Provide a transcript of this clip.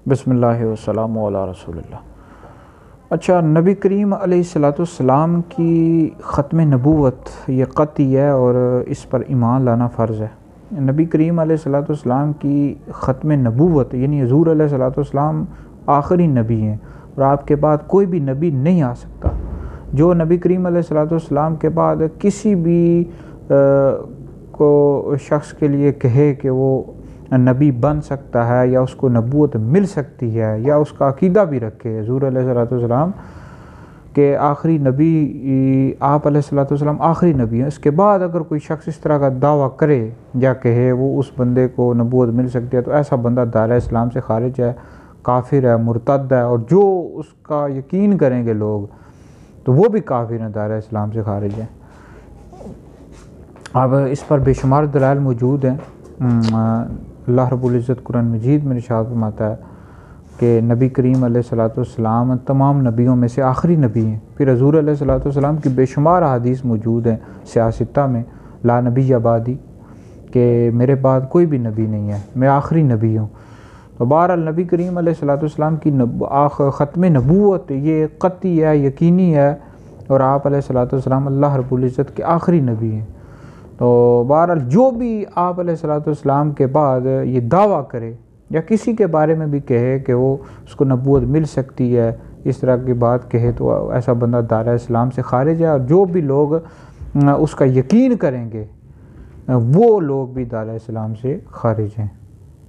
بسم اللہ والسلام علی رسول اللہ۔ اچھا، نبی کریم علیہ السلام کی ختم نبوت یہ قطعی ہے اور اس پر ایمان لانا فرض ہے۔ نبی کریم علیہ السلام کی ختم نبوت یعنی حضور علیہ السلام آخری نبی ہیں اور آپ کے بعد کوئی بھی نبی نہیں آ سکتا۔ جو نبی کریم علیہ السلام کے بعد کسی بھی کو شخص کے لیے کہے کہ وہ نبی بن سکتا ہے یا اس کو نبوت مل سکتی ہے یا اس کا عقیدہ بھی رکھے حضور علیہ السلام کہ آخری نبی آپ علیہ السلام آخری نبی ہیں، اس کے بعد اگر کوئی شخص اس طرح کا دعویٰ کرے یا کہے وہ اس بندے کو نبوت مل سکتی ہے تو ایسا بندہ دائرہ اسلام سے خارج ہے، کافر ہے، مرتد ہے، اور جو اس کا یقین کریں گے لوگ تو وہ بھی کافر ہیں، دائرہ اسلام سے خارج ہیں۔ اب اس پر بے شمار دلائل موجود ہیں۔ اللہ رب العزت قرآن مجید میں ارشاد فرماتا ہے کہ نبی کریم علیہ السلام تمام نبیوں میں سے آخری نبی ہیں۔ پھر حضور علیہ السلام کی بے شمار احادیث موجود ہیں سیاستہ میں، لا نبی آبادی، کہ میرے بعد کوئی بھی نبی نہیں ہے، میں آخری نبی ہوں۔ تو بہرحال نبی کریم علیہ السلام کی ختم نبوت یہ قطعی ہے، یقینی ہے، اور آپ علیہ السلام اللہ رب العزت کے آخری نبی ہیں۔ تو بہرحال جو بھی آپ علیہ السلام کے بعد یہ دعویٰ کرے یا کسی کے بارے میں بھی کہے کہ وہ اس کو نبوت مل سکتی ہے، اس طرح کی بات کہے تو ایسا بندہ دائرہ اسلام سے خارج ہے، اور جو بھی لوگ اس کا یقین کریں گے وہ لوگ بھی دائرہ اسلام سے خارج ہیں۔